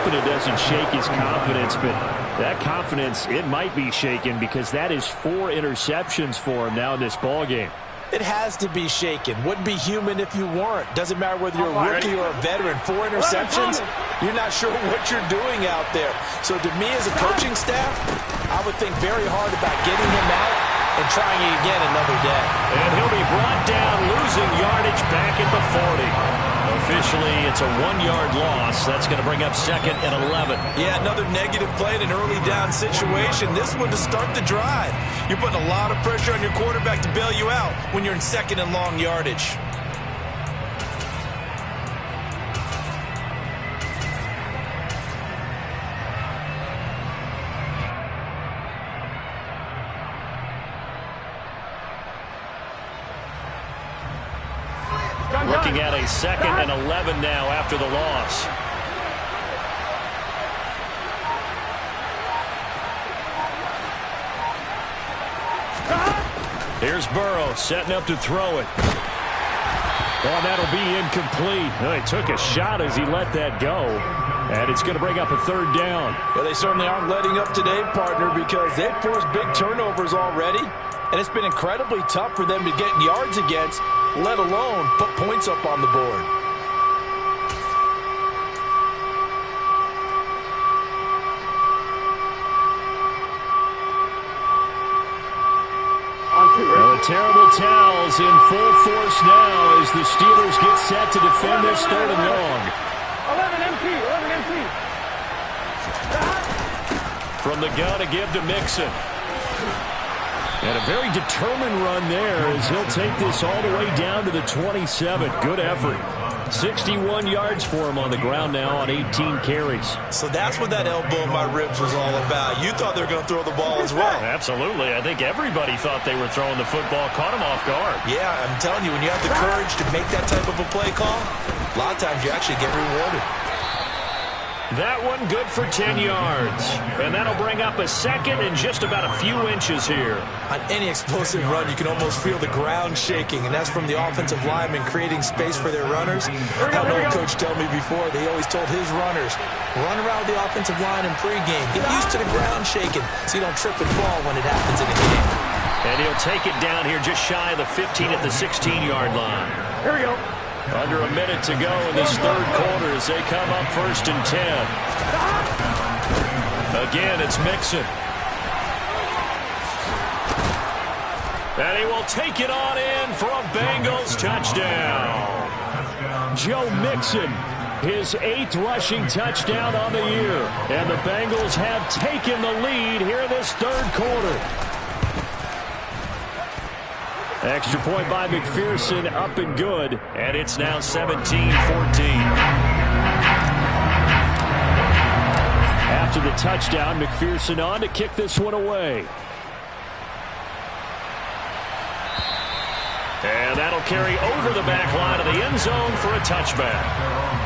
hoping it doesn't shake his confidence, but that confidence, it might be shaken because that is 4 interceptions for him now in this ballgame. It has to be shaken. Wouldn't be human if you weren't. Doesn't matter whether you're a rookie or a veteran. 4 interceptions, you're not sure what you're doing out there. So to me as a coaching staff, I would think very hard about getting him out and trying it again another day. And he'll be brought down, losing yardage back at the 40. Officially, it's a 1-yard loss. That's going to bring up 2nd and 11. Yeah, another negative play in an early down situation. This one to start the drive. You're putting a lot of pressure on your quarterback to bail you out when you're in 2nd and long yardage. Looking at a 2nd and 11 now after the loss. Here's Burrow setting up to throw it. Oh, that'll be incomplete. Oh, he took a shot as he let that go. And it's going to bring up a 3rd down. Well, they certainly aren't letting up today, partner, because they've forced big turnovers already. And it's been incredibly tough for them to get yards against, let alone put points up on the board. Well, the terrible towels in full force now as the Steelers get set to defend this 3rd and long. 11 MP. From the gun to give to Mixon. And a very determined run there as he'll take this all the way down to the 27. Good effort. 61 yards for him on the ground now on 18 carries. So that's what that elbow in my ribs was all about. You thought they were going to throw the ball as well. Absolutely. I think everybody thought they were throwing the football. Caught him off guard. Yeah, I'm telling you, when you have the courage to make that type of a play call, a lot of times you actually get rewarded. That one good for 10 yards. And that'll bring up a 2nd and just about a few inches here. On any explosive run, you can almost feel the ground shaking, and that's from the offensive linemen creating space for their runners. I had an old coach tell me before, they always told his runners, run around the offensive line in pregame. Get used to the ground shaking so you don't trip and fall when it happens in a game. And he'll take it down here just shy of the 15 at the 16-yard line. Here we go. Under a minute to go in this 3rd quarter as they come up 1st and 10. Again, it's Mixon. And he will take it on in for a Bengals touchdown. Joe Mixon, his 8th rushing touchdown on the year. And the Bengals have taken the lead here in this 3rd quarter. Extra point by McPherson, up and good. And it's now 17-14. After the touchdown, McPherson on to kick this one away. And that'll carry over the back line of the end zone for a touchback.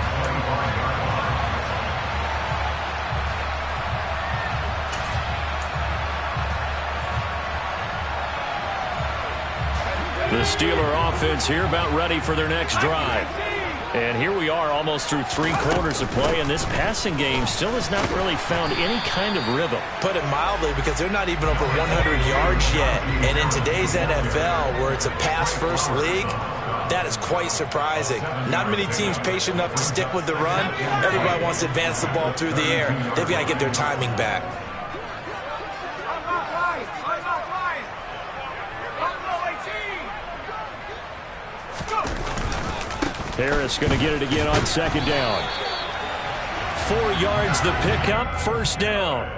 The Steeler offense here about ready for their next drive. And here we are almost through 3 quarters of play, and this passing game still has not really found any kind of rhythm. Put it mildly, because they're not even over 100 yards yet. And in today's NFL, where it's a pass-first league, that is quite surprising. Not many teams patient enough to stick with the run. Everybody wants to advance the ball through the air. They've got to get their timing back. Harris going to get it again on 2nd down. 4 yards the pickup, 1st down.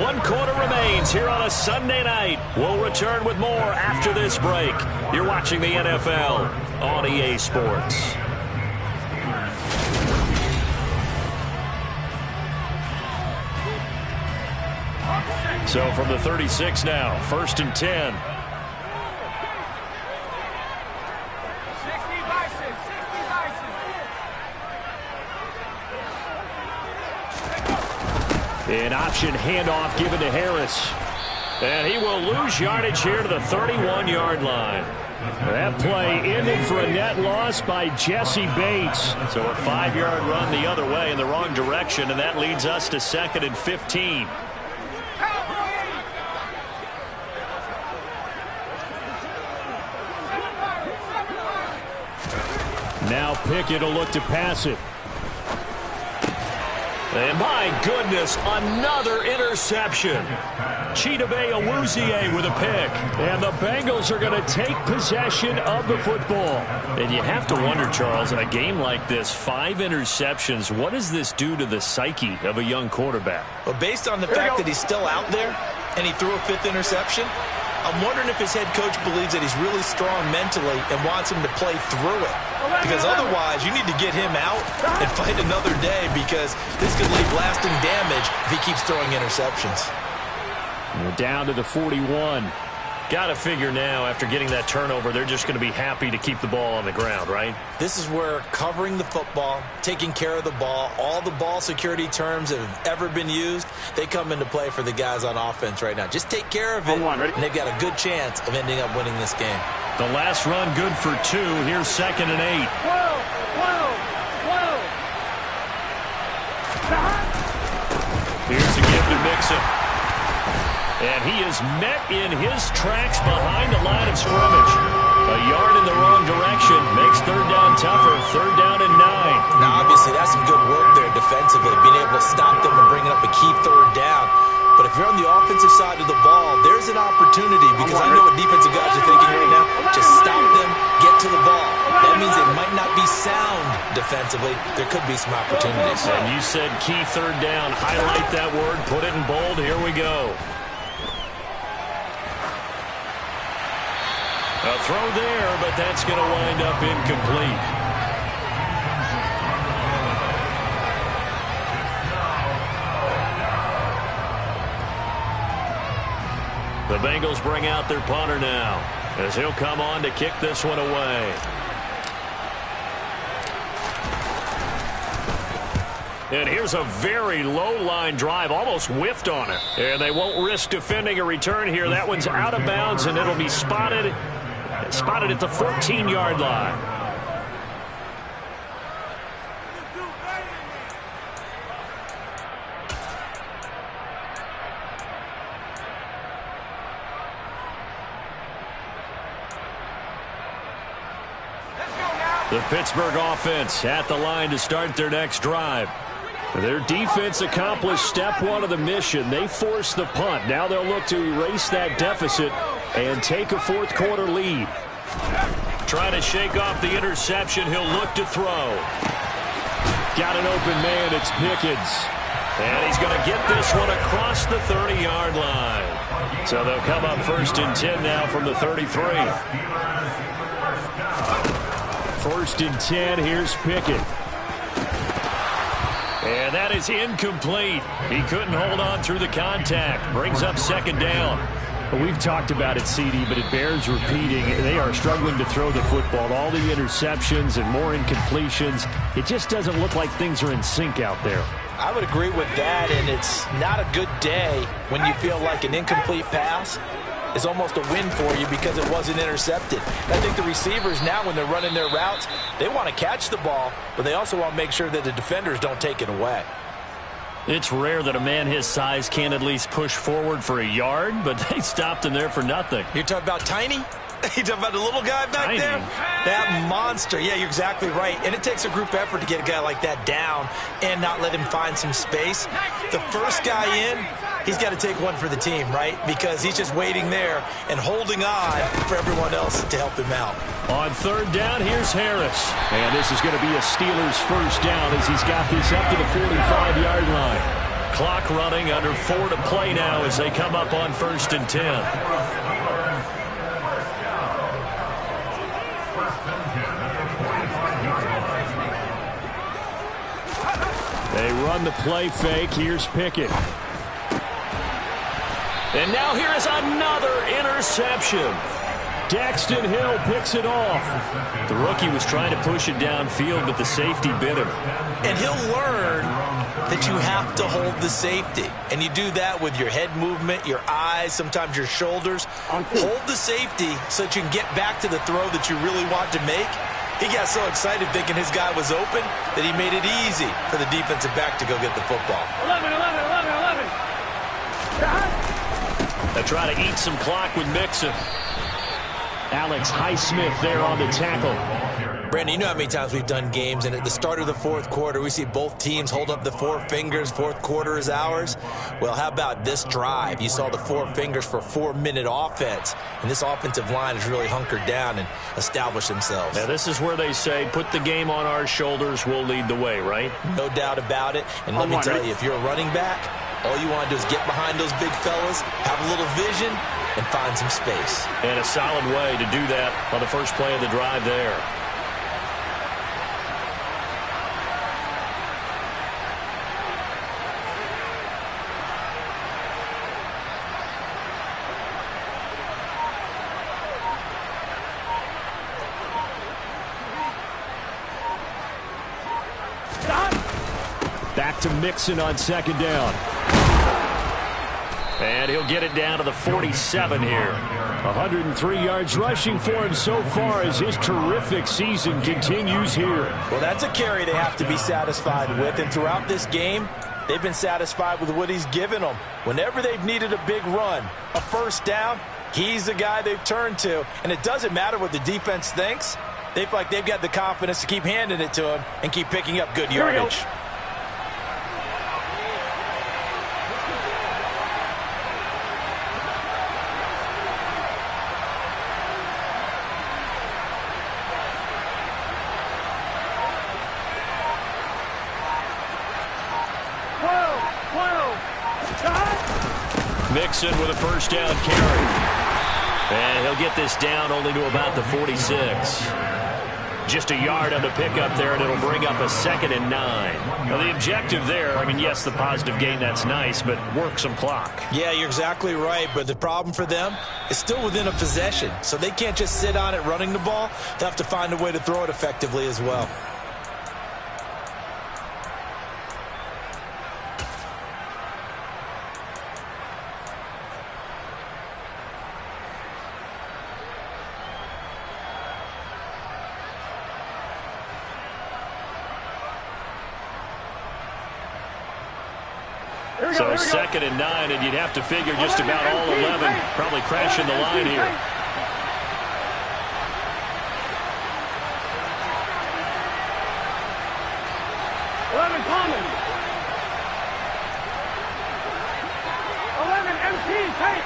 One quarter remains here on a Sunday night. We'll return with more after this break. You're watching the NFL on EA Sports. So from the 36 now, 1st and 10. An option handoff given to Harris. And he will lose yardage here to the 31-yard line. That play ended for a net loss by Jesse Bates. So a 5-yard run the other way in the wrong direction, and that leads us to 2nd and 15. Now Pickett will look to pass it. And my goodness, another interception. Chidobe Awuzie with a pick. And the Bengals are going to take possession of the football. And you have to wonder, Charles, in a game like this, 5 interceptions, what does this do to the psyche of a young quarterback? Well, based on the fact that he's still out there and he threw a 5th interception, I'm wondering if his head coach believes that he's really strong mentally and wants him to play through it. Because otherwise, you need to get him out and fight another day, because this could leave lasting damage if he keeps throwing interceptions. We're down to the 41. Got to figure now, after getting that turnover, they're just going to be happy to keep the ball on the ground, right? This is where covering the football, taking care of the ball, all the ball security terms that have ever been used, they come into play for the guys on offense right now. Just take care of it, and they've got a good chance of ending up winning this game. The last run good for 2. Here's 2nd and 8. Here's a give to Mixon. And he is met in his tracks behind the line of scrimmage. A yard in the wrong direction makes 3rd down tougher. 3rd down and 9. Now, obviously, that's some good work there defensively, being able to stop them and bringing up a key 3rd down. But if you're on the offensive side of the ball, there's an opportunity, because I know what defensive guys are thinking right now. Just stop them, get to the ball. That means they might not be sound defensively. There could be some opportunities. And you said key 3rd down. Highlight that word. Put it in bold. Here we go. A throw there, but that's going to wind up incomplete. The Bengals bring out their punter now, as he'll come on to kick this one away. And here's a very low line drive, almost whiffed on it. And they won't risk defending a return here. That one's out of bounds, and it'll be spotted at the 14-yard line. The Pittsburgh offense at the line to start their next drive. Their defense accomplished step 1 of the mission. They forced the punt. Now they'll look to erase that deficit and take a 4th quarter lead. Trying to shake off the interception. He'll look to throw. Got an open man. It's Pickens. And he's going to get this one across the 30-yard line. So they'll come up 1st and 10 now from the 33. 1st and 10. Here's Pickett. And that is incomplete. He couldn't hold on through the contact. Brings up 2nd down. Well, we've talked about it, CD, but it bears repeating. They are struggling to throw the football. All the interceptions and more incompletions. It just doesn't look like things are in sync out there. I would agree with that, and it's not a good day when you feel like an incomplete pass is almost a win for you because it wasn't intercepted. And I think the receivers now, when they're running their routes, they want to catch the ball, but they also want to make sure that the defenders don't take it away. It's rare that a man his size can't at least push forward for a yard, but they stopped him there for nothing. You're talking about Tiny? You talking about the little guy back Tiny. there? That monster. Yeah, you're exactly right. And it takes a group effort to get a guy like that down and not let him find some space. The first guy in, he's got to take one for the team, right? Because he's just waiting there and holding on for everyone else to help him out. On 3rd down, here's Harris. And this is going to be a Steelers 1st down as he's got this up to the 45-yard line. Clock running, under 4 to play now as they come up on 1st and 10. They run the play fake. Here's Pickett. And now here is another interception. Daxton Hill picks it off. The rookie was trying to push it downfield, but the safety bit him. And he'll learn that you have to hold the safety. And you do that with your head movement, your eyes, sometimes your shoulders. Hold the safety so that you can get back to the throw that you really want to make. He got so excited thinking his guy was open that he made it easy for the defensive back to go get the football. 11. They try to eat some clock with Mixon. Alex Highsmith there on the tackle. Brandon, you know how many times we've done games, and at the start of the fourth quarter, we see both teams hold up the four fingers, fourth quarter is ours. Well, how about this drive? You saw the four fingers for a 4-minute offense, and this offensive line has really hunkered down and established themselves. Now, this is where they say, put the game on our shoulders, we'll lead the way, right? No doubt about it, and let me tell you, if you're a running back, all you want to do is get behind those big fellas, have a little vision, and find some space. And a solid way to do that on the first play of the drive there. Back to Mixon on second down. And he'll get it down to the 47 here. 103 yards rushing for him so far as his terrific season continues here. Well, that's a carry they have to be satisfied with, and throughout this game, they've been satisfied with what he's given them. Whenever they've needed a big run, a first down, he's the guy they've turned to, and it doesn't matter what the defense thinks. They feel like they've got the confidence to keep handing it to him and keep picking up good yardage. Mixon with a first down carry. And he'll get this down only to about the 46. Just a yard on the pickup there, and it'll bring up a 2nd and 9. Now, the objective there, I mean, yes, the positive gain, that's nice, but work some clock. Yeah, you're exactly right, but the problem for them is still within a possession, so they can't just sit on it running the ball. They'll have to find a way to throw it effectively as well. So 2nd and 9, and you'd have to figure just about all 11 probably crashing the line here. Common. 11 MT, tight.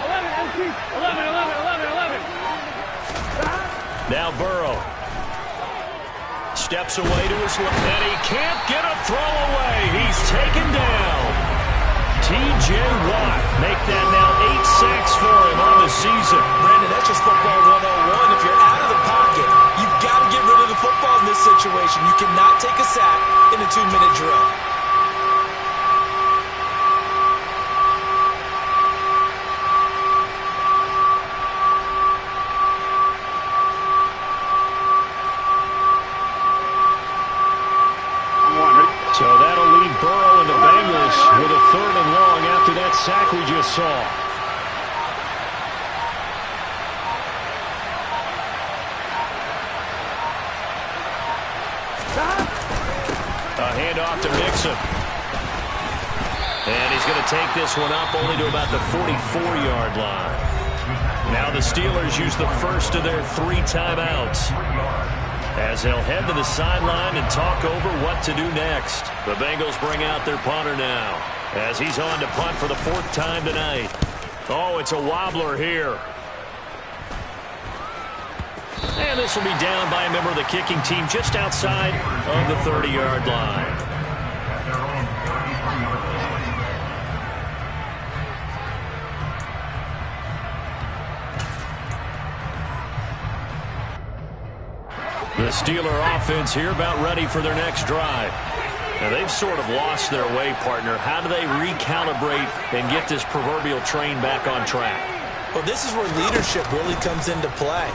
11 MT, 11. Now Burrow steps away to his left, and he can't get a throw away. He's taken down. T.J. Watt make that now 8 sacks for him on the season. Brandon, that's just football 101. If you're out of the pocket, you've got to get rid of the football in this situation. You cannot take a sack in a 2-minute drill. So that'll leave Burrow and the Bengals with a 3rd and long after that sack we just saw. A handoff to Mixon. And he's going to take this one up only to about the 44-yard line. Now the Steelers use the first of their 3 timeouts, as they'll head to the sideline and talk over what to do next. The Bengals bring out their punter now, as he's on to punt for the 4th time tonight. Oh, it's a wobbler here. And this will be down by a member of the kicking team just outside of the 30-yard line. The Steeler offense here about ready for their next drive. Now, they've sort of lost their way, partner. How do they recalibrate and get this proverbial train back on track? Well, this is where leadership really comes into play.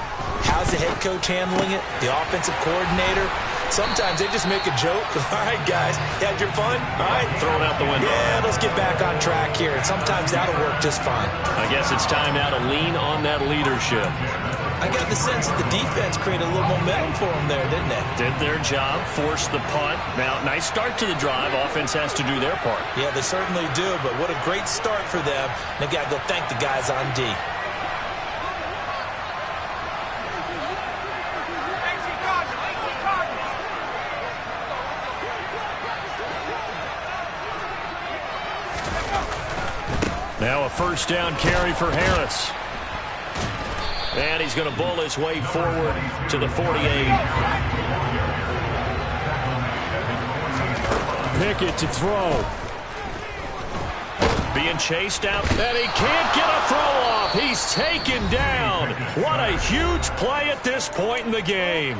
How's the head coach handling it? The offensive coordinator? Sometimes they just make a joke. All right, guys, you had your fun? All right. Throw it out the window. Yeah, let's get back on track here. And sometimes that'll work just fine. I guess it's time now to lean on that leadership. I got the sense that the defense created a little momentum for them there, didn't they? Did their job, forced the punt. Now, nice start to the drive. Offense has to do their part. Yeah, they certainly do, but what a great start for them. They've got to go thank the guys on D. Now a first down carry for Harris. And he's going to bull his way forward to the 48. Pickett to throw. Being chased out, and he can't get a throw off. He's taken down. What a huge play at this point in the game.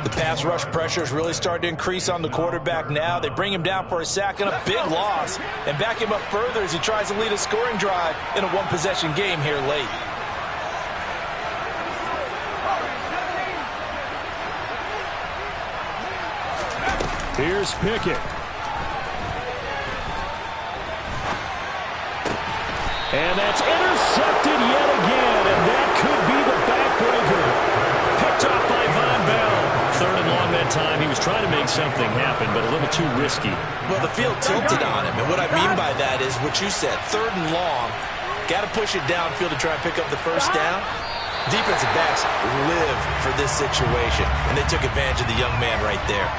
The pass rush pressure is really starting to increase on the quarterback now. They bring him down for a sack and a big loss, and back him up further as he tries to lead a scoring drive in a one-possession game here late. Here's Pickett. And that's intercepted yet again, and that could be the backbreaker. Picked off by Von Bell. Third and long that time. He was trying to make something happen, but a little too risky. Well, the field tilted on him, and what I mean by that is what you said, third and long. Got to push it downfield to try and pick up the first down. Defensive backs live for this situation, and they took advantage of the young man right there.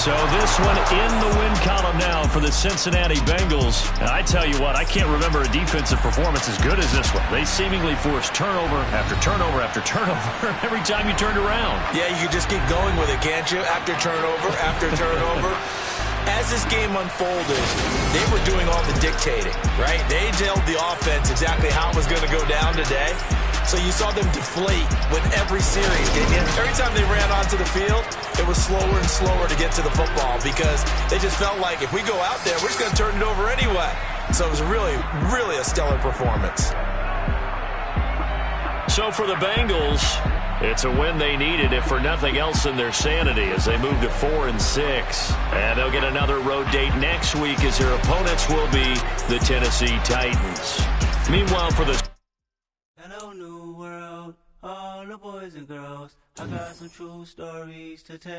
So this one in the win column now for the Cincinnati Bengals. And I tell you what, I can't remember a defensive performance as good as this one. They seemingly forced turnover after turnover after turnover every time you turned around. Yeah, you can just keep going with it, can't you? After turnover, after turnover. As this game unfolded, they were doing all the dictating, right? They told the offense exactly how it was going to go down today. So you saw them deflate with every series. Every time they ran onto the field, it was slower and slower to get to the football because they just felt like if we go out there, we're just going to turn it over anyway. So it was really, really a stellar performance. So for the Bengals, it's a win they needed, if for nothing else in their sanity, as they move to 4-6. And they'll get another road date next week as their opponents will be the Tennessee Titans. Meanwhile, for the Hello, new world, all the boys and girls. I got some true stories to tell.